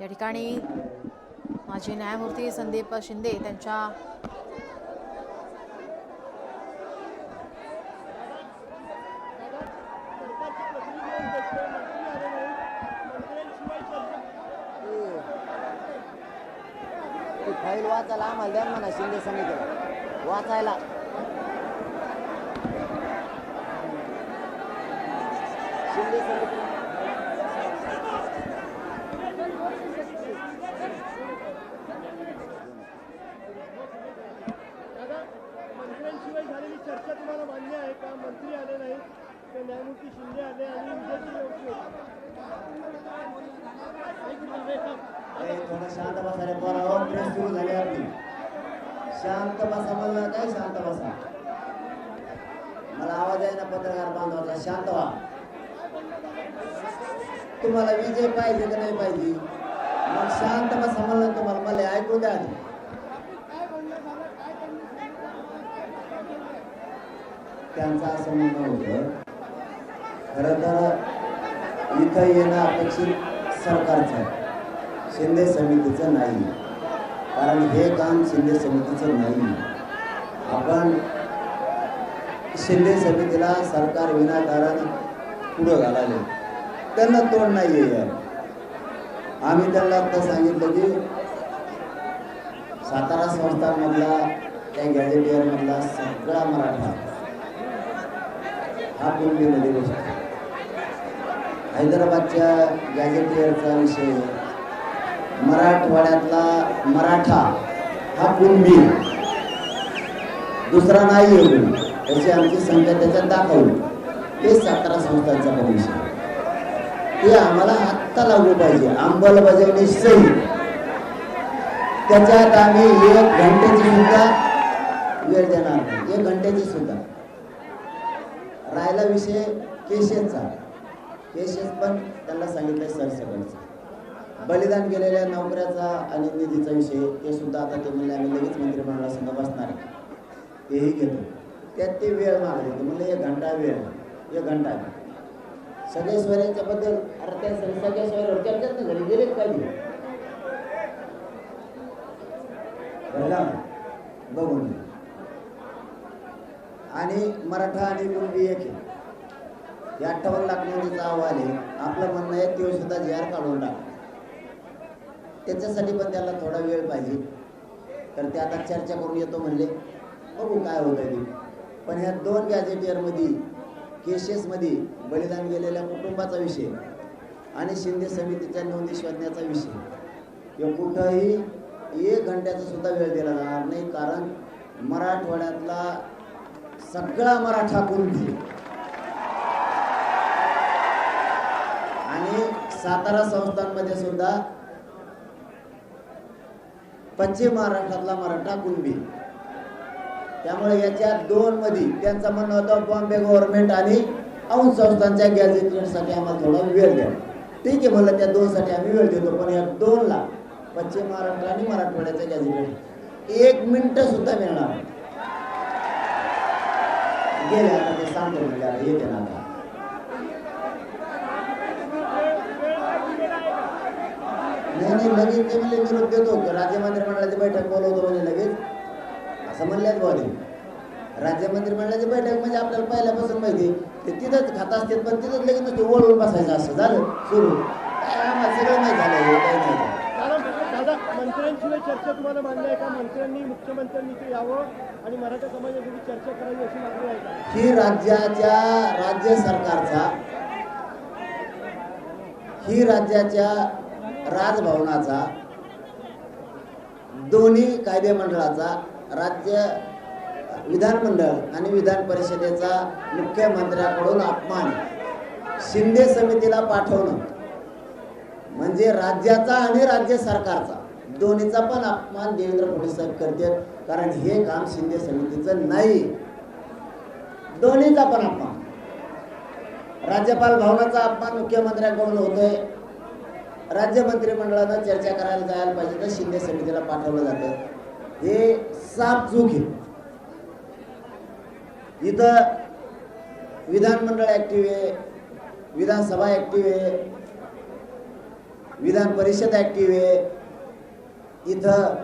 या ठिकाणी माजी न्यायमूर्ती संदीप शिंदे त्यांच्या फाईल वाचायला आम्हाला द्या म्हणा शिंदे समितीला वाचायला. शिंदे समिती मंत्र्यांशिवाय झालेली चर्चा तुम्हाला मान्य आहे का? मंत्री आले नाही तर न्यायमूर्ती शिंदे आले आणि थोडं शांत बसा रे पोरा. प्रेस सुरू झाली आपली. शांत बसा मला काय शांत बसा. मला आवाज आहे ना पत्रकार बांधवाचा. शांत व्हा. तुम्हाला विजय पाहिजे का नाही पाहिजे? मग शांत बसा मला. तुम्हाला मला ऐकू द्या. त्यांचं असं म्हणणं होतं खरं तर इथं येणं अपेक्षित सरकारचं आहे, शिंदे समितीचं नाही. कारण हे काम शिंदे समितीचं नाही. आपण शिंदे समितीला सरकार विनाकारण पुढं घालाले. त्यांना तोड नाही आहे. आम्ही त्यांना आता सांगितलं की सातारा संस्थांमधला त्या गॅजेटियरमधला सगळा मराठा हा कुणबीमध्ये बसतो. हैदराबादच्या गॅजेटियरचा विषय मराठवाड्यातला मराठा हा कुणबी दुसरा नाही येऊ त्याची आमची संख्या त्याच्यात दाखवली. ते सातारा संस्थांचा पण विषय ते आम्हाला आत्ता लागू पाहिजे. अंमलबजावणी सहित त्याच्यात आम्ही 1 घंटेची सुद्धा वेळ देणार नाही. 1 घंटेची सुद्धा. राहिला विषय केसेसचा. केसेस पण त्यांना सांगितलं सरसकटचा. बलिदान केलेल्या नोकऱ्याचा आणि निधीचा विषय ते सुद्धा आता ते म्हणले आम्ही लगेच मंत्रिमंडळासंग बसणार आहे. तेही घेतो. त्यात ते वेळ मागले होते. म्हणले 1 घंटा वेळ. 1 घंटा सगळे स्वरांच्या बद्दल अरे त्या सगळ्या स्वरांवर चर्चाच नाही झाली. गेलेच पाहिजे बघून. आणि मराठा आणि कुणबी एक आहे. 58 लाख नोंदीचा अहवाल आहे. आपलं म्हणणं आहे ते सुद्धा JR काढून टाक. त्याच्यासाठी पण त्याला थोडा वेळ पाहिजे. तर ते आता चर्चा करून येतो म्हणले. बघू काय होतं ते. पण ह्या 2 गॅजेटियरमध्ये केसेसमध्ये बलिदान गेलेल्या कुटुंबाचा विषय आणि शिंदे समितीच्या नोंदी शोधण्याचा विषय किंवा कुठंही 1 घंट्याचा सुद्धा वेळ दिला जाणार नाही. कारण मराठवाड्यातला सगळा मराठा कुणबी आणि सातारा संस्थांमध्ये सुद्धा पश्चिम महाराष्ट्रातला मराठा कुणबी. त्यामुळे याच्या 2 मध्ये त्यांचं म्हणणं होतं बॉम्बे गव्हर्नमेंट आणि अंश संस्थांच्या गॅजेटियरसाठी आम्हाला थोडा वेळ द्या. ठीक आहे म्हणलं त्या 2 साठी आम्ही वेळ देतो. पण या 2 ला पश्चिम महाराष्ट्र आणि मराठवाड्याच्या गॅजेटियर 1 मिनिट सुद्धा मिळणार नाही. गेले आता ते सांगतो म्हणजे येते ना आता. नाही लगेच ते म्हणले निरोप देतो. राज्य मंत्रिमंडळाची बैठक बोलवतो म्हणजे लगेच असं म्हणल्याच बोले. राज्य मंत्रिमंडळाची बैठक म्हणजे आपल्याला पहिल्यापासून माहिती ते तिथंच खात असते. पण तिथंच लगेच नसते ओळून बसायचं असं झालं सुरू. काय आम्हाला सगळं नाही झालं. काही नाही. दादा मंत्र्यांशिवाय चर्चा तुम्हाला मान्य आहे का? मंत्र्यांनी मुख्यमंत्र्यांनी इथे यावं आणि मराठा समाजाची चर्चा करावी अशी मागणी आहे का? ही राज्याच्या राजभवनाचा दोन्ही कायदेमंडळाचा राज्य विधानमंडळ आणि विधान परिषदेचा मुख्यमंत्र्याकडून अपमान शिंदे समितीला पाठवणं म्हणजे राज्याचा आणि राज्य सरकारचा दोन्हीचा पण अपमान देवेंद्र फडणवीस साहेब करतात. कारण हे काम शिंदे समितीचं नाही. दोन्हीचा पण अपमान. राज्यपाल भवनाचा अपमान मुख्यमंत्र्यांकडून होतोय. राज्य मंत्रिमंडळानं चर्चा करायला जायला पाहिजे तर शिंदे समितीला पाठवलं जातं. हे साफ चूक आहे. इथं विधानमंडळ ऍक्टिव्ह आहे, विधानसभा ऍक्टिव्ह आहे, विधान परिषद ऍक्टिव्ह आहे, इथं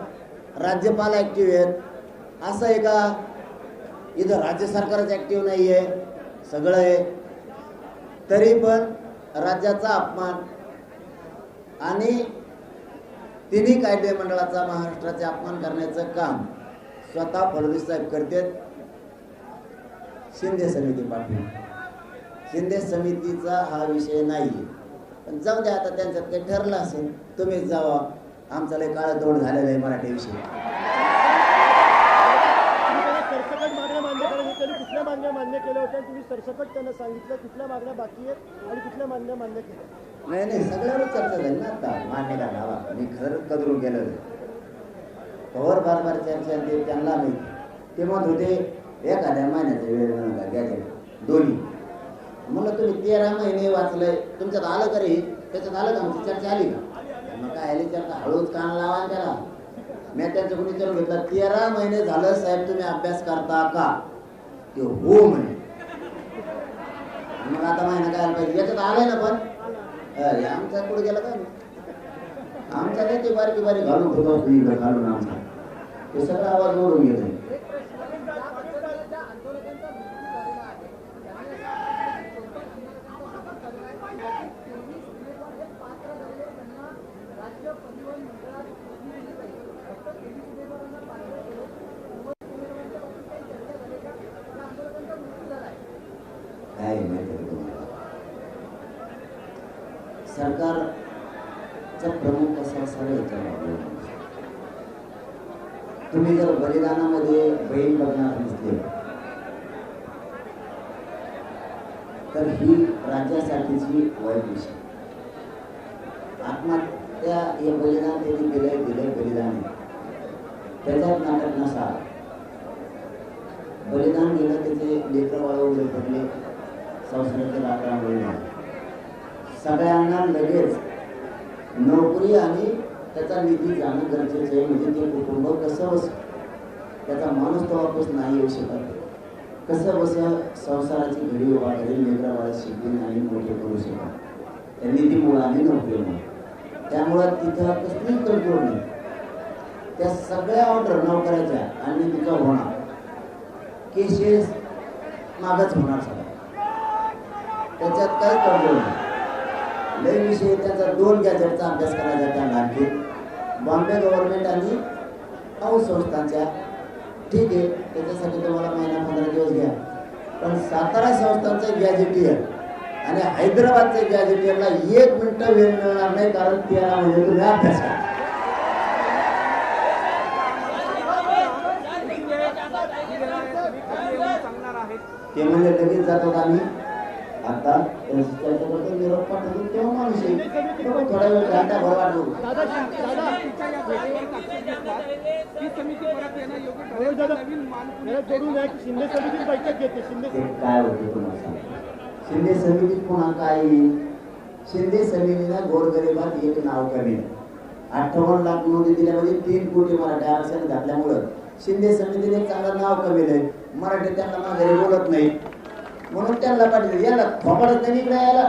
राज्यपाल ऍक्टिव्ह आहेत. असं आहे का इथं राज्य सरकारच ऍक्टिव्ह नाही आहे? सगळं आहे. तरी पण राज्याचा अपमान आणि तिन्ही कायदे मंडळाचा महाराष्ट्राचे अपमान करण्याचं काम स्वतः फडणवीस साहेब करतात. शिंदे समिती पाठवून. शिंदे समितीचा हा विषय नाही, पण जाऊ द्या, आता त्यांच्यात काही ठरलं असेल. तुम्हीच जावा, आमचा लय काळ तोड झालेला आहे मराठी विषयी. सरसकट मागण्या मान्य करायच्या, त्यांनी कुठल्या मागण्या मान्य केल्या होत्या? तुम्ही सरसकट त्यांना सांगितलं कुठल्या मागण्या बाकी आहेत आणि कुठल्या मागण्या मान्य केल्या? नाही, सगळ्यावर चर्चा झाली ना. आता मान्य करावा, मी खरंच कदरून गेलो. कवर बार चर्चा ते त्यांना माहिती. ते म्हणत होते एखाद्या महिन्याचा वेळ म्हणून घ्या दोन्ही. म्हणलं तुम्ही 13 महिने वाचलंय, तुमच्यात आलं का रे? त्याच्यात आलं का? आमची चर्चा आली का? मग काय आली चर्चा? हळूच कान लावा त्याला. मी त्यांच्याकडून विचारून घेतला, 13 महिने झालं साहेब तुम्ही अभ्यास करता का? ते हो म्हणे. मग आता महिना काय आला पाहिजे? याच्यात आलंय ना. पण अरे आमचा पुढे गेला काय? आमचा काय ते बारीक बारीक घालून होतो घालून आमचा ते सगळं आवाज ओढून घेतो. काय माहिती तुम्हाला सरकारचा प्रमुख कसा असावा याच्यावर. तुम्ही जर बलिदानामध्ये बहीण बघणार नसले तर ही राज्यासाठीची वाईट विषय. आत्महत्या हे बलिदान त्यांनी दिलंय बलिदान. त्याच्यात नाटक नसा. बलिदान गेलं, त्याचे लेकरं बाळ वगैरे पडले, संसाराचे रात्रामुळे सगळ्यांना लगेच नोकरी आणि त्याचा निधी जाणं गरजेचं आहे. म्हणजे ते कुटुंब कसं बस, त्याचा माणूस तो वापस नाही येऊ शकत. कसं बस संसाराची घडी उभा करेल, लेकरा बाळा शिकून आणि मोठे करू शकत त्या निधीमुळं आणि नोकरीमुळे. त्यामुळं तिथं कसली कंट्रोल नाही. त्या सगळ्या ऑर्डर नोकऱ्याच्या आणि तिथं होणार केसेस मागच होणार सगळं. त्याच्यात काही कंट्रोल नाही. लय विषय त्याचा 2 गॅजेटचा अभ्यास करायचा त्यांना. आणखी बॉम्बे गव्हर्नमेंट आणि औष संस्थांच्या ठीक आहे, त्याच्यासाठी तुम्हाला महिना 15 दिवस घ्या. पण सातारा संस्थांचं गॅजेटियर आणि हैदराबादच्या गॅजेटियरला 1 मिनिट वेळ मिळणार नाही, कारण 13 महिने तुम्ही अभ्यास करा. ते म्हणजे लगेच जातात आम्ही आता त्याच्याबद्दल निरोप पाठवतो तेव्हा माणूस येईल. थोडा वेळ घंटाभर वाटतो. शिंदे समिती बैठक घेते. काय होते तुम्हाला सांगा. शिंदे समितीत पुन्हा काय येईल? शिंदे समितीनं गोरगरिबात एक नाव कमी. 58 लाख नोंदी दिल्या म्हणजे 3 कोटी मराठी आरक्षण घातल्यामुळं शिंदे समितीने एक चांगलं नाव कमीलंय. मराठी त्यांना माघारी बोलत नाही म्हणून त्यांना पाठवलं. याला थोपडत नाही इकडे यायला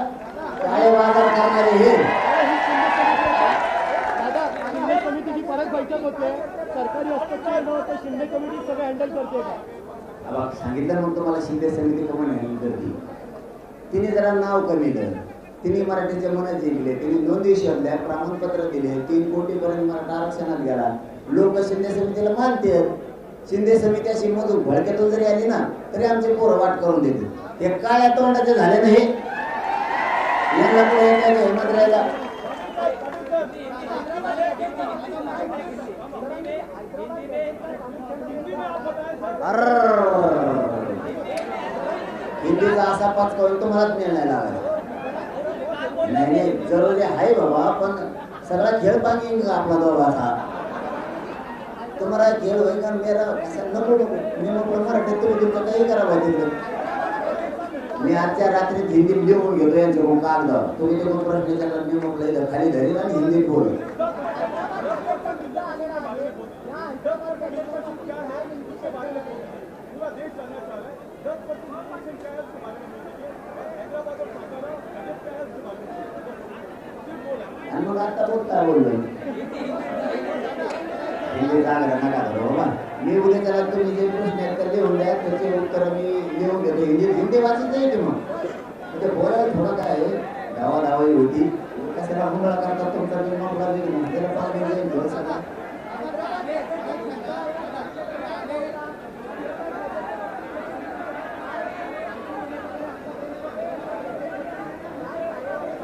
काय वाजार करणारे हे. शिंदे समितीची परत बैठक होते. सरकारी हस्तक्षेप नव्हतं, शिंदे कमिटी सगळं हँडल करते का? सांगितलं मग तुम्हाला शिंदे समिती कमी हँडल करते. तिने जरा नाव कमीलं, तिने मराठीचे मन जिंकले, तिने नोंदी शोधल्या, प्रमाणपत्र दिले, 3 कोटीपर्यंत मराठा आरक्षणात गेला. लोक शिंदे समितीला मानते. शिंदे समिती अशी मधून भडक्यातून जरी आली ना तरी आमचे पोरं वाट करून देते. हे काळ्या तोंडाचे झाले नाही. यांना पुढे येण्याचं हिंमत राहिला. हिंदीचा असा पाच करून तुम्हालाच मिळणार लागायचा. नाही जरुरी आहे बाबा, पण सगळा खेळ बाकी आपला दोघाचा. तुम्हाला खेळ होईल का मेरा नको नको. मी म्हटलं मराठीत तुम्ही तुमचं काही करा पाहिजे. मी आजच्या रात्री हिंदीत लिहून घेतो यांचं कागद. तुम्ही ते प्रश्न विचारला, मी म्हटलं इथं खाली धरील आणि हिंदीत बोल. आणि मग आता बोल काय बोललोय हिंदी चांगलं नका करू बाबा. मी उद्या त्याला तुम्ही जे प्रश्न आहेत ते लिहून द्या, त्याचे उत्तर मी लिहून घेतो. हिंदी वाचत नाही की मग ते बोलायला थोडं काय आहे, धावाधावाई होती कशाला मुंगळा करतात तुमचा मामला वेगळी त्याला पाच मिनिटं घेऊन सगळा.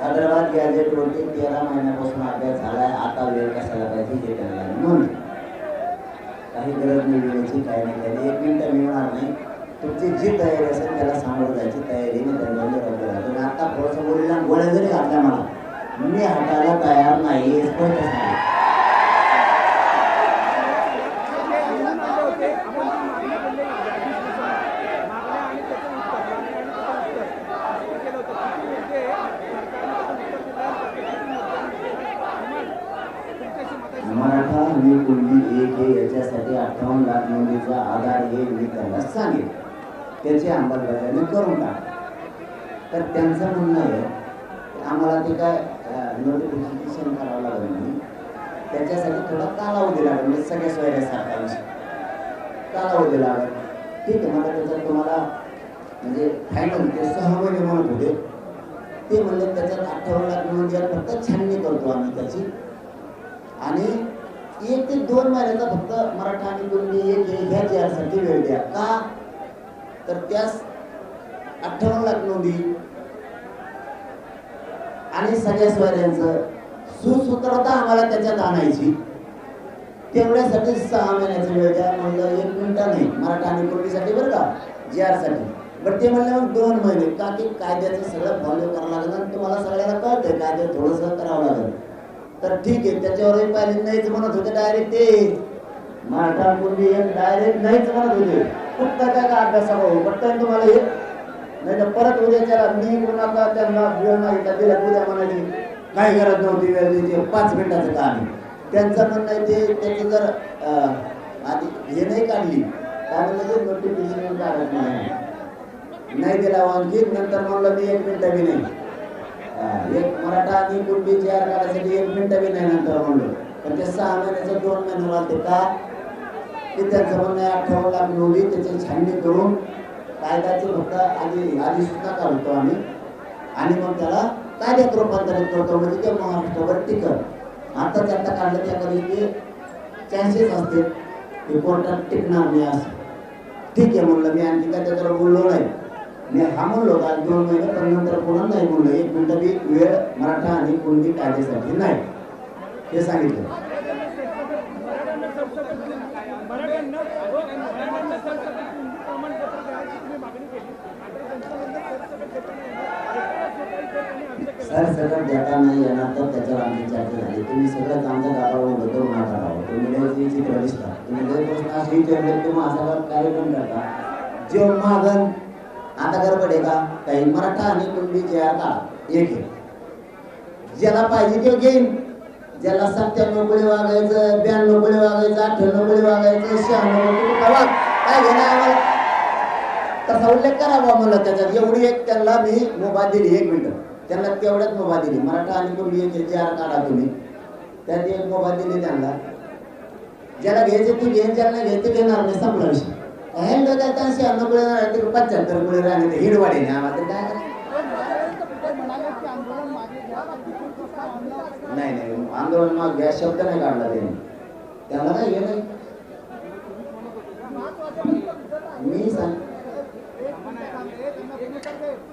हैदराबाद गॅजेटवरती 13 महिन्यापासून अभ्यास झालाय. आता वेळ कशाला पाहिजे हे त्यांना म्हणून काही गरज नाही वेळेची, काही नाही काही. 1 मिनिट मिळणार नाही. तुमची जी तयारी असेल त्याला सामोरं जायची तयारी मी त्यांच्यावर तुम्ही आता थोडंसं बोलला गोळ्या जरी घातल्या मला मी हटायला तयार नाही हे स्पष्ट सांगा. मराठा आणि कुणबी एक हे याच्यासाठी 58 लाख नोंदीचा आधार हे मी त्यांना सांगेन, त्याची अंमलबजावणी करून टाक. तर त्यांचं म्हणणं आहे आम्हाला ते काय नोटिफिकेशन करावं लागेल नाही, त्याच्यासाठी थोडा कालावधी लागेल. म्हणजे सगळ्या सोयऱ्यासारखा विषय कालावधी लागेल. ठीक आहे, मला त्याच्यात तुम्हाला म्हणजे फायनल ते 6 महिने म्हणत होते. ते म्हणले त्याच्यात 58 लाख नोंदी फक्त छाननी करतो आम्ही त्याची, आणि 1 ते 2 महिन्याचा फक्त मराठा आणि कुणबी एक ह्या यासाठी वेळ द्या. का तर त्यास 58 लाख नोंदी आणि सगळ्या सोयऱ्यांचं सुसूत्रता आम्हाला त्याच्यात आणायची, तेवढ्यासाठी 6 महिन्याचा वेळ द्या. म्हणलं 1 मिनिट नाही मराठा आणि कुणबीसाठी बरं का, JR साठी. बट ते म्हणले मग 2 महिने, का की कायद्याचं सगळं फॉलो करावं लागेल आणि तुम्हाला सगळ्याला कळतंय कायदे थोडंसं करावं लागेल. तर ठीक आहे, त्याच्यावरही पाहिजे नाहीच म्हणत होते डायरेक्ट. ते मराठा कुणबी डायरेक्ट नाहीच म्हणत होते. कुठं काय का अभ्यासाला पटकन तुम्हाला हे नाही तर परत उद्याच्याला मी नका त्यांना वेळ मागितला दिला उद्या म्हणायची काही गरज नव्हती वेळ द्यायची 5 मिनिटाचं काम आहे. त्यांचं म्हणणं आहे ते त्याची जर आधी हे नाही काढली काय म्हणलं ते नोटिफिकेशन काढत नाही दिला आणखी नंतर म्हणलं मी 1 मिनिट बी नाही. एक मराठा आणि कुणबी JR काढायसाठी 1 मिनिट बी नाही नंतर म्हणलं. पण ते 6 महिन्याचं 2 महिने लागते का ते त्यांचं म्हणणं आहे 58 लाख नोंदी त्याची छाननी करून कायद्याचे फक्त आधी सुद्धा काढतो आम्ही आणि मग त्याला कायद्यात रूपांतरित करतो, म्हणजे ते महाराष्ट्रावर टिकत. आता त्यांना काढलं त्यामध्ये ते चान्सेस असते की कोर्टात टिकणार नाही असं. ठीक आहे म्हणलं मी आणखी काय त्याच्यावर बोललो नाही. मी हा म्हणलो का 2 महिने पण नंतर पुन्हा नाही म्हणलं 1 मिनिट बी वेळ मराठा आणि कुणबी कायद्यासाठी नाही हे सांगितलं. सरसकट देता नाही येणार तर त्याच्यावर आमची चर्चा झाली. तुम्ही सगळंच आमच्या गावावर बदलून नका राहू. तुम्ही लय चित्र दिसता, तुम्ही लय प्रश्न असे विचारले किंवा असा कार्यक्रम करता जो मागण आता गडबड आहे का काही. मराठा आणि कुणबी JR का एक आहे, ज्याला पाहिजे तो घेईन. ज्याला 97 गोळी वागायचं, 92 गोळी वागायचं, 98 गोळी वागायचं, 96 काय घेणार आम्हाला तसा उल्लेख करावा म्हणलं त्याच्यात. एवढी एक त्यांना मी मोबाईल दिली 1 मिनिट त्यांना तेवढ्याच मोबाईल दिली. मराठा आणि कुणबी JR काढा तुम्ही, त्यात एक मोबाईल दिली त्यांना. ज्याला घ्यायचे ती घेईन, ज्याला घ्यायचे घेणार नाही, संपला विषय. हे लोक 96 गोळी 75 गोळी राहणे हिडवाडे नाही आम्हाला काय नाही नाही आंदोलन मग घ्या शब्द नाही काढला त्याने, त्याला काय हे नाही. मी सांग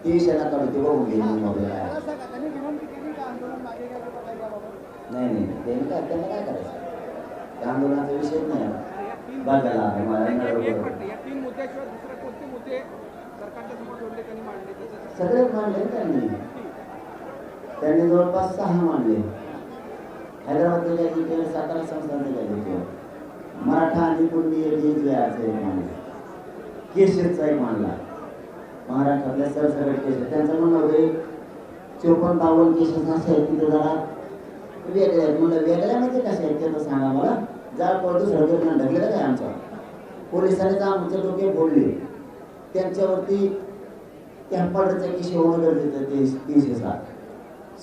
ती शेणा काढू ती बघून घे नाही त्याने काय त्यांना काय करायचं, त्या आंदोलनाचा विषय नाही बघायला सगळेच मांडले त्यांनी जवळपास 6 मांडले. हैदराबादचे काही सातारा संस्थांचे काही मराठा आणि कुणबी एक मांडला, केशरचा एक मांडला. महाराष्ट्रातल्या सरसकट केसेस त्यांचं म्हणणं होते 54-52 केसेस असे आहेत तिथे जरा वेगळे आहेत. म्हणलं वेगळ्या म्हणजे कसे आहेत ते तर सांगा मला. जाळ पडतो सडकेपर्यंत ढकलेलं काय आमचं. पोलिसांनी आमचे डोके फोडले, त्यांच्यावरती कॅम्पाउंडरचा केस होणं गरजेचं ते 307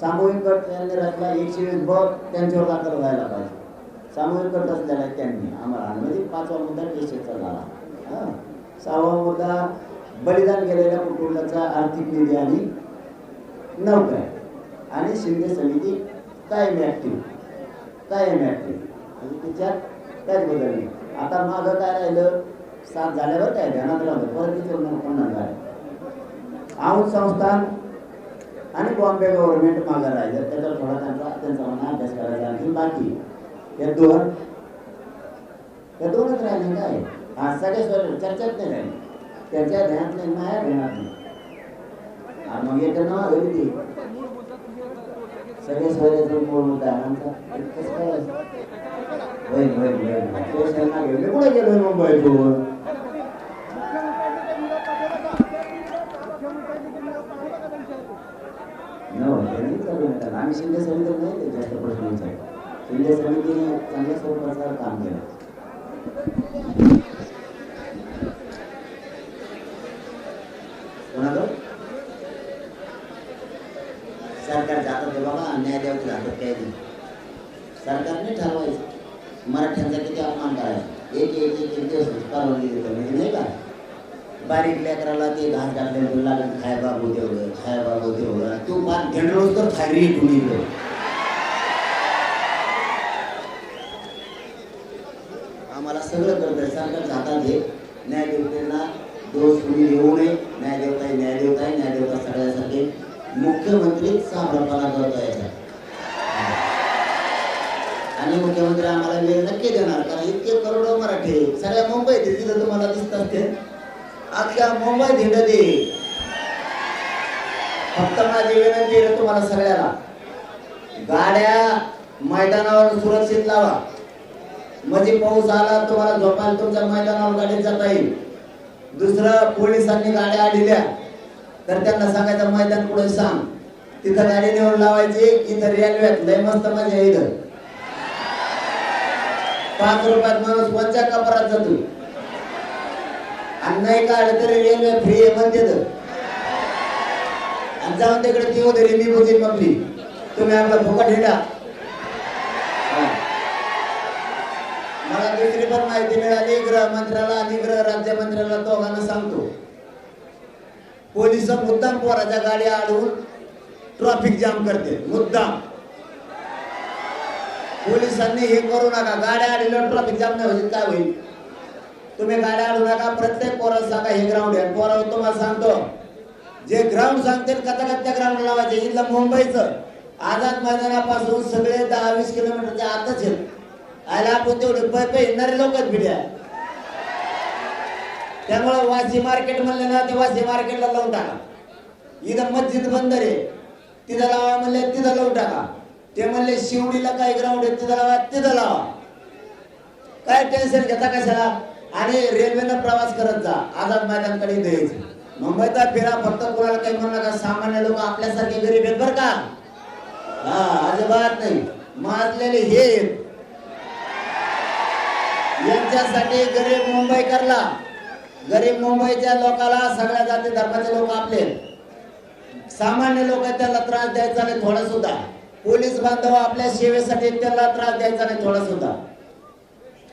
सामूहिक गट त्यांनी रचला 120 ब त्यांच्यावर दाखल व्हायला पाहिजे. सामूहिक गट रचलेला आहे त्यांनी आम्हाला. म्हणजे 5वा मुद्दा केशेचा झाला. 6वा मुद्दा बलिदान केलेल्या कुटुंबाचा आर्थिक निधी आणि नोकऱ्या आणि शिंदे समिती कायम ऍक्टिव्ह म्हणजे त्याच्यात काहीच बदल नाही. आता मागं काय राहिलं 7 झाल्यावर काय ध्यानात राहतं परत तिथे पुन्हा झालं. औंध संस्थान आणि बॉम्बे गव्हर्नमेंट मागं राहिलं. त्याच्यावर थोडा त्यांचा म्हणा अभ्यास करायचा. आणखी बाकी या दोनच राहिले काय. हा सगळे चर्चेत नाही राहिले. त्याच्या ध्यानात नाही माया ध्यानात नाही. आणि मग येतं ना घरी सगळे सोयऱ्याचं मूळ मुद्दा आमचा कसं काय कुठे गेलोय मुंबईतून. आम्ही शिंदे समितीत नाही ते जास्त प्रश्न विचार. शिंदे समितीने चांगल्या स्वरूपाचं काम केलं. कोणाला सरकार जातात ते बाबा अन्याय द्यावं जातात काही नाही. सरकारने ठरवायचं मराठ्यांचा किती अपमान करायचा. एक दिवस परवानगी देतो म्हणजे नाही का. बारीक लेकराला ते घास घातले लागेल खाय बाबू तेवढं तू बार घेणलोस तर खायरी तुम्ही आम्हाला सगळं करतंय सरकार जातात हे. न्यायदेवतेला दोष कुणी देऊ नये. न्यायदेवता सगळ्यासाठी मुख्यमंत्री साबरपणा करतो याचा. आणि मुख्यमंत्री आम्हाला वेळ नक्की देणार कारण इतके करोडो मराठी सगळ्या मुंबईत तिथं तुम्हाला दिसतात ते अख्ख्या मुंबईत हिंडते. फक्त माझी विनंती आहे तुम्हाला सगळ्याला गाड्या मैदानावर सुरक्षित लावा. म्हणजे पाऊस आला तुम्हाला झोपायला तुमच्या मैदानावर गाडीत जाता येईल. दुसरं पोलिसांनी गाड्या आढळल्या तर त्यांना सांगायचं मैदान पुढे सांग तिथं गाडी नेऊन लावायची. इथं रेल्वेत लय मस्त मजा येईल. 5 रुपयात माणूस वरच्या कपारात जातो आणि नाही काढ तरी रेल्वे फ्री आहे म्हणते तर. आणि जाऊन तिकडे ती उदरी मी बुजी मगली तुम्ही आपला फुकट हिंडा. मला दुसरी पण माहिती मिळाली गृहमंत्र्याला आणि गृह राज्यमंत्र्याला दोघांना सांगतो. पोलिस मुद्दाम पोराच्या गाड्या अडवून ट्रॅफिक जाम करते मुद्दाम. पोलिसांनी हे करू नका. गाड्या अडवल्या ट्रॅफिक जाम नाही होईल काय होईल. तुम्ही गाड्या अडवू नका. प्रत्येक पोराला सांगा हे ग्राउंड आहे. पोरावर तुम्हाला सांगतो जे ग्राउंड सांगते कथा ग्राउंड लावायचे. इथलं मुंबईचं आझाद मैदानापासून सगळे 10-20 किलोमीटरच्या आतच आहेत. आयला आपण तेवढे पै येणारे लोकच भिड्या. त्यामुळे वाशी मार्केट म्हणले ना ते वाशी मार्केटला लावून टाका. इथं मस्जिद बंदर आहे तिथं लावा म्हणले तिथं लावून टाका. ते म्हणले शिवडीला काही ग्राउंड आहे तिथं लावा. काय टेन्शन घेता कशाला. आणि रेल्वेनं प्रवास करत जा. आझाद मैदानकडे द्यायचं. मुंबईचा फिरा फक्त कोणाला काही म्हणू नका. सामान्य लोक आपल्यासारखे गरीब आहेत बरं का. अजिबात नाही. माजलेले हे यांच्यासाठी गरीब मुंबईकरला गरीब मुंबईच्या लोकाला सगळ्या जाती धर्माचे लोक आपले सामान्य लोक त्याला त्रास द्यायचा नाही थोडा सुद्धा. पोलीस बांधव आपल्या सेवेसाठी त्याला त्रास द्यायचा नाही थोडा सुद्धा.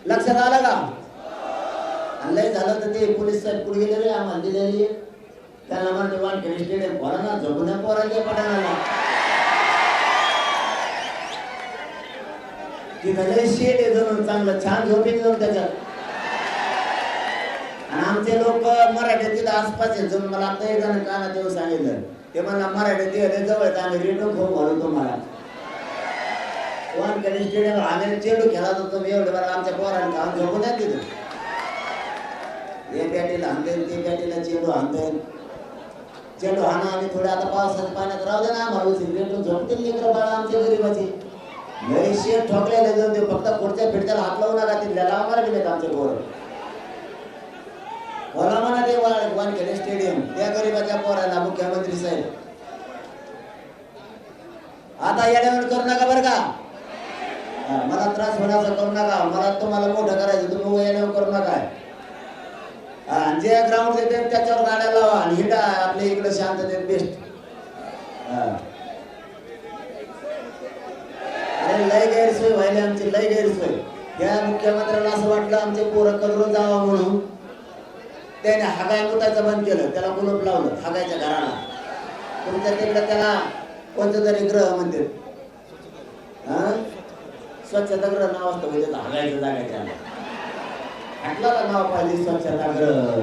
लक्षात आलं का. लय झालं तर ते पोलीस साहेब पुढे गेलेले आम्हाला दिलेली त्याला म्हणते वानखेडे स्टेडियम पोरांना झोपण्या पोरांच्या पडायला तिथं लय शेड आहे जणून चांगलं छान झोपेल जाऊन त्याच्यात. आणि आमचे लोक मराठी तिथं आसपास आहेत जणून. मला आता एक जण काना तेव्हा सांगितलं ते मला मराठी ते जवळ आम्ही रेटो खाऊ घालू तुम्हाला. वानखेडे स्टेडियम आम्ही चेंडू खेळत होतो मी एवढे बरं आमच्या पोरांनी काम झोपून द्या तिथं. हे बॅटीला हाणते ते बॅटीला चेंडू हाणते. चेंडू हाणा आणि थोडे आता पावसाच्या पाण्यात राहू दे ना आम्हाला रेटो झोपतील लेकरं बाळा आमच्या गरीबाची. लय शेत ठोकलेले जाऊन ते फक्त पुढच्या फिरत्याला हात लावू नका. तिथल्या लावा गेलेत आमचे पोरं. बोला म्हणा ते वानखेडे स्टेडियम त्या गरीबाच्या पोराला मुख्यमंत्री साहेब आता येण्यावर करू नका बरं का. मला त्रास होण्याचा करू नका. मला तुम्हाला मोठं करायचं तुम्ही येण्यावर करू नका. जे ग्राउंड देते त्याच्यावर गाड्या लावा आणि हिंडा आपल्या इकडे शांततेत बेस्ट. लय गैरसोय व्हायला, आमची लय गैरसोय. या मुख्यमंत्र्याला असं वाटलं आमचे पोरं कदरून जावं म्हणून त्याने हागाय मुताचं बंद केलं, त्याला कुलूप लावलं हागायच्या घराला. तुमच्या तिकडे त्याला कोणतं तरी ग्रह म्हणते, स्वच्छतागृह नाव असतं म्हणजे हागायचं जागायच्या. हाटलाला नाव पाहिजे स्वच्छतागृह,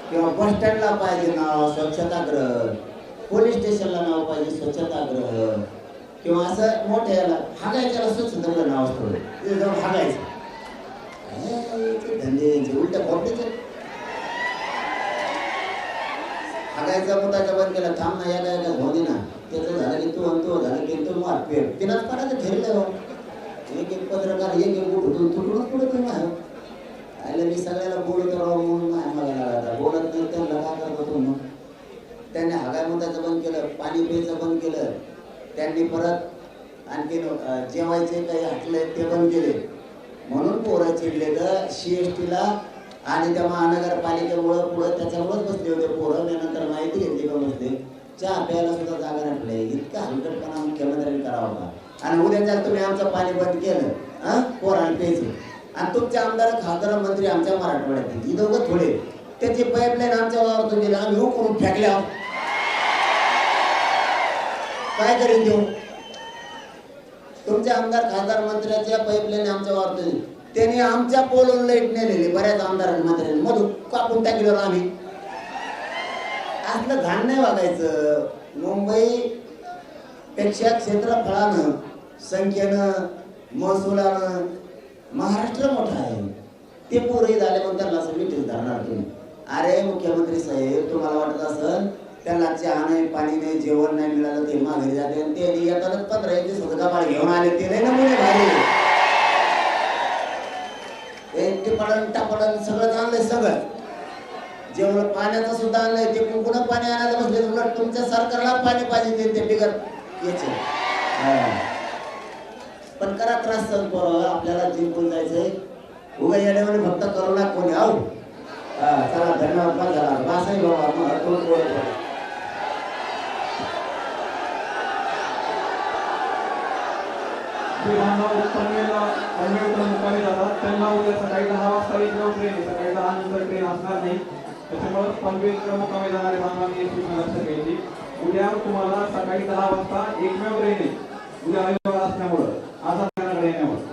किंवा बस स्टँडला पाहिजे नाव स्वच्छतागृह, पोलीस स्टेशनला नाव पाहिजे स्वच्छतागृह, किंवा असं मोठ्या याला हागायच्याला स्वच्छतागृह नाव असतं. तिथे जाऊन हागायचं. धंदे उलट्या खोपडीचे हागायचा मुताचा बंद केला. थांब ना, या काय होती ना, त्याचं झालं की तू झालं की तू मार पेट तिलाच पडायचं ठरलं. एक एक पत्रकार एक एक तुकडून पुढे तुम्ही आयला मी सगळ्याला बोलत राहू म्हणून नाही मला बोलत नाही त्यांना काय करतो तुम्ही. त्यांनी हागाय मुताचं बंद केलं, पाणी प्यायचं बंद केलं. त्यांनी परत आणखी जेवायचे काही हटले ते बंद केले. म्हणून पोरं चिडले तर CSTला आणि त्या महानगरपालिकेमुळं पुढं त्याच्यामुळेच बसले होते पोरं. नंतर माहिती घेतली का बसले, चहा प्यायला सुद्धा जागा नटले. इतका हलकटपणा मुख्यमंत्र्यांनी करावा का? आणि उद्याच्या तुम्ही आमचं पाणी बंद केलं पोराला प्यायचं, आणि तुमचे आमदार खासदार मंत्री आमच्या मराठवाड्यात ही दोघं थोडे त्याची पाईपलाईन आमच्या वावरातून गेली, आम्ही उकरून फेकल्या. काय करीन देऊ? तुमच्या आमदार खासदार मंत्र्याच्या पाईपलाईन आमच्या वावरातून, त्यांनी आमच्या पोलून लाईट नेलेली बऱ्याच आमदार मंत्र्यांनी मधून कापून टाकलं. आम्ही असलं घाण नाही वागायचं. मुंबई पेक्षा क्षेत्रफळानं, संख्येनं, महसुलानं महाराष्ट्र मोठा आहे. ते पोरही झाले म्हणून त्यांना असं मिठीच धरणार तुम्ही. अरे मुख्यमंत्री साहेब, तुम्हाला वाटत असेल त्याला चहा नाही, पाणी नाही, जेवण नाही मिळालं ते माघारी जाते, आणि ते येतानाच 15 दिवस गबाळ घेऊन आले. ते नाही ना मुले भारी पडण टापडण सगळं आणलंय. सगळं जेवण पाण्याचं सुद्धा आणलंय. ते पुन्हा पाणी आणायला बसले. उलट तुमच्या सरकारला पाणी पाहिजे ते बिगर याचे. पण करा त्रास सहन पोरं, आपल्याला जिंकून जायचंय. उगा येण्यामध्ये फक्त करोना कोणी आहो. चला धन्यवाद. झाला बासाई बाबा पनवेलला मुक्कामी जातात. त्यांना उद्या सकाळी 10 वाजता एकमेव ट्रेन आहे. सकाळी 10 नंतर ट्रेन असणार नाही. त्याच्यामुळे पनवेलला मुक्कामी जाणारे बांधवांनी लक्षात घ्यायची. उद्या तुम्हाला सकाळी 10 वाजता एकमेव ट्रेन आहे. उद्या रविवार असल्यामुळं आज आपल्याकडे येण्यावर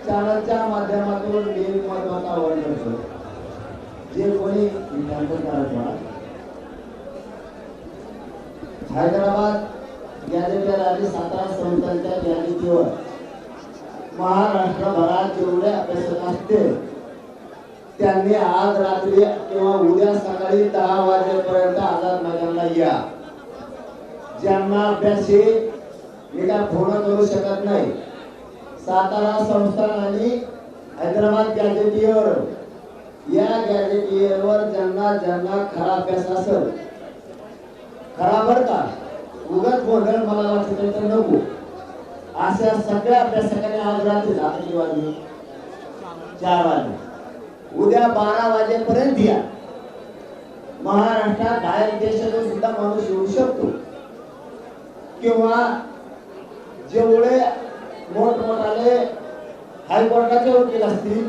चॅनलच्या माध्यमातून मी महत्वाचं आवाहन करतो. जे कोणी हैदराबाद गॅजेटेड आणि 17 संस्थांच्या गॅजेटीवर महाराष्ट्रभरात जेवढे अभ्यासक असतील त्यांनी आज रात्री किंवा उद्या सकाळी 10 वाजेपर्यंत आझाद मैदानाला या. ज्यांना अभ्यासी मी काय फोन करू शकत नाही, 17 संस्थान आणि हैदराबाद गॅजेटीवर या गॅजेटियरवर ज्यांना ज्यांना खरा अभ्यास असेल, खरा बरं का, उगाच गोंधळ मला वाटतं तर नको, अशा सगळ्या अभ्यासकांनी आज रात्री आता किती वाजले 4 वाजले, उद्या 12 वाजेपर्यंत या. महाराष्ट्रात बाहेर देशातून सुद्धा माणूस येऊ शकतो, किंवा जेवढे मोठमोठाले हायकोर्टाचे वकील असतील,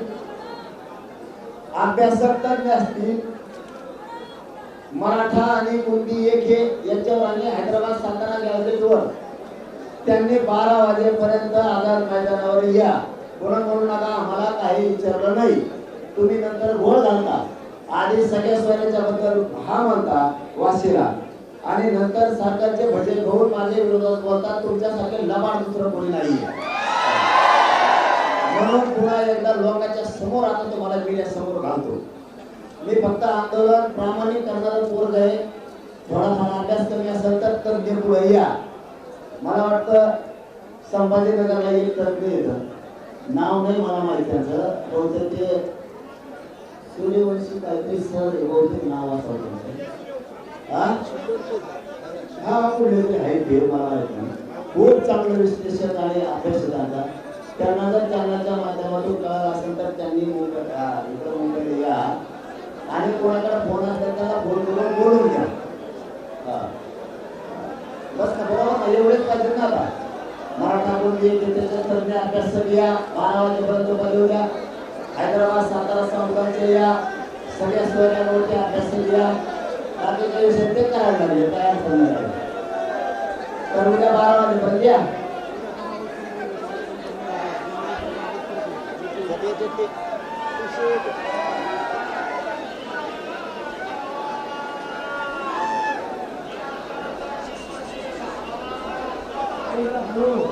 अभ्यासक तज्ञ असतील, मराठा आणि कुणबी एक हे याच्यावर आणि हैदराबाद सातारा गॅजेटवर त्यांनी 12 वाजेपर्यंत आझाद मैदानावर या. कोणा म्हणू नका आम्हाला काही विचारलं नाही, तुम्ही नंतर घोळ घालता. आधी सगळ्या सोयऱ्याच्या बद्दल हा म्हणता वाशीला, आणि नंतर सरकारचे भजे घेऊन माझे विरोधात बोलतात. तुमच्यासारखे लबाड दुसरं कोणी नाही. म्हणून पुन्हा एकदा लोकांच्या समोर आता तुम्हाला मीडिया समोर घालतो. मी फक्त आंदोलन प्रामाणिक करणारं पोरग आहे. थोडाफार अभ्यास कमी असेल तर तज्ञ पुढे या. मला वाटतं संभाजीनगरला एक तज्ञ येतं, नाव नाही मला माहिती त्याचं, बहुतेक ते सूर्यवंशी काहीतरी सर बहुतेक नाव असं हा पुढे आहे ते मला माहिती नाही. खूप चांगलं विश्लेषक आणि अभ्यासक. त्यांना जर चॅनलच्या माध्यमातून कळलं असेल तर त्यांनी इकडं मुंबईला या, आणि कोणाकडे फोन असेल त्याला फोन करून बोलून घ्या. बस का, बरोबर, एवढेच पाहिजे ना. आता मराठा कोणती त्याच्या तज्ञ अभ्यासक या, 12 वाजेपर्यंत बोलवूया. हैदराबाद सातारा संस्थांचे या, सगळ्या सोयऱ्यांवरती अभ्यासक या. बाकीचे विषय ते करायला लागले, काय अडचण नाही. तर उद्या 12 वाजेपर्यंत या.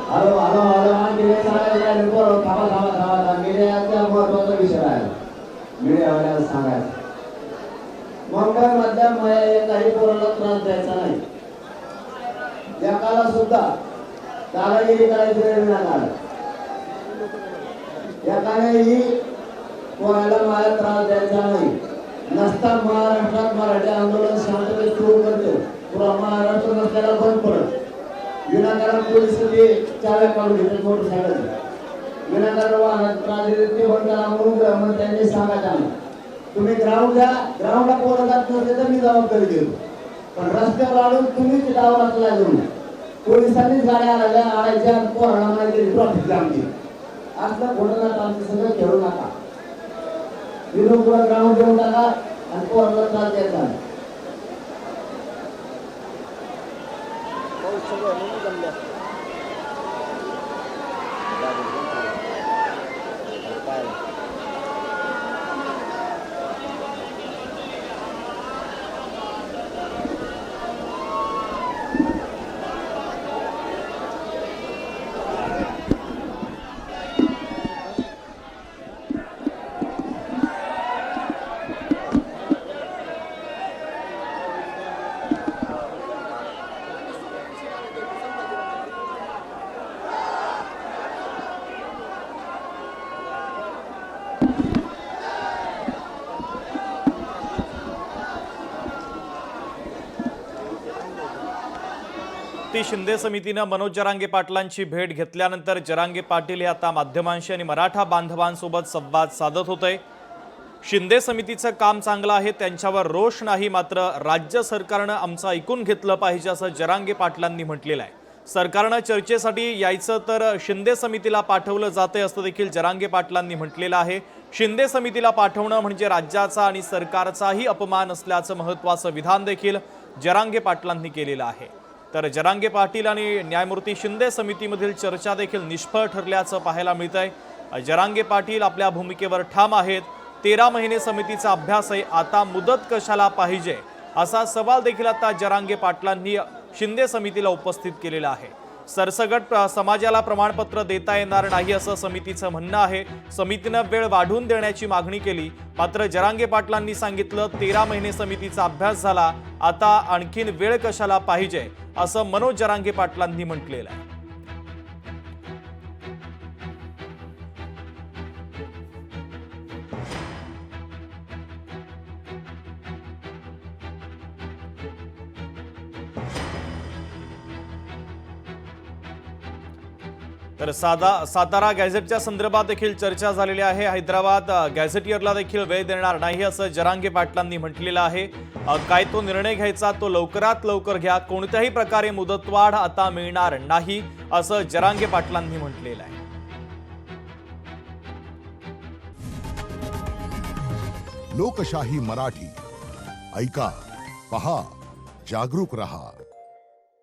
हॅलो हॅलो हॅलो मीडियाचा महत्वाचा विषय आहे. मीडियावाल्याला सांगायचं मुंबईमधल्या काही पोराला त्रास द्यायचा नाही. एकाला सुद्धा दादागिरी करायची वेळ मिळाला. एकानेही कोणाला मला त्रास द्यायचा नाही. नसता महाराष्ट्रात मराठी आंदोलन शांततेत सुरू करते, पुरा महाराष्ट्र नसल्याला बंद पडत. विनाकारण पोलीस चाव्या काढून घेतात मोटरसायकल. विनाकारण वाहनात त्रास देतात ते बंद करा म्हणून त्यांनी सांगायचं. तुम्ही ग्राउंड द्या, ग्राउंडला पोरं जात नसते तर मी जबाबदारी देतो, पण रस्त्यावर आढळून तुम्हीच डावं लागला जाऊन पोलिसांनीच गाड्या आणायच्या, पोराला माहिती ट्रॉफिक लावली. असलं खोटं नका, आमचं सगळं खेळू नका. विरोध ग्राउंड देऊन टाका आणि पोराला त्रास द्यायचा. शिंदे समितीनं मनोज जरांगे पाटलांची भेट घेतल्यानंतर जरांगे पाटील हे आता माध्यमांशी आणि मराठा बांधवांसोबत संवाद साधत होते. शिंदे समितीचं काम चांगलं आहे, त्यांच्यावर रोष नाही, मात्र राज्य सरकारनं आमचं ऐकून घेतलं पाहिजे असं जरांगे पाटलांनी म्हटलेलं आहे. सरकारनं चर्चेसाठी यायचं तर शिंदे समितीला पाठवलं जाते असं देखील जरांगे पाटलांनी म्हटलेलं आहे. शिंदे समितीला पाठवणं म्हणजे राज्याचा आणि सरकारचाही अपमान असल्याचं महत्त्वाचं विधान देखील जरांगे पाटलांनी केलेलं आहे. तर जरांगे पाटील आणि न्यायमूर्ती शिंदे समितीमधील चर्चा देखील निष्फळ ठरल्याचं पाहायला मिळतंय. जरांगे पाटील आपल्या भूमिकेवर ठाम आहेत. 13 महिने समितीचा अभ्यास आहे, आता मुदत कशाला पाहिजे असा सवाल देखील आता जरांगे पाटलांनी शिंदे समितीला उपस्थित केलेला आहे. सरसगट समाजाला प्रमाणपत्र देता येणार नाही असं समितीचं म्हणणं आहे. समितीनं वेळ वाढवून देण्याची मागणी केली, मात्र जरांगे पाटलांनी सांगितलं 13 महिने समितीचा अभ्यास झाला, आता आणखीन वेळ कशाला पाहिजे असं मनोज जरांगे पाटलांनी म्हटलेलं आहे. तर सातारा गॅझेटच्या संदर्भात देखील चर्चा झालेली आहे. हैदराबाद गॅझेटियरला देखील वेळ देणार नाही असं जरांगे पाटलांनी म्हटलेलं आहे. काय तो निर्णय घ्यायचा तो लवकरात लवकर घ्या, कोणत्याही प्रकारे मुदतवाढ आता मिळणार नाही असं जरांगे पाटलांनी म्हटलेलं आहे. लोकशाही मराठी ऐका, पहा, जागरूक रहा.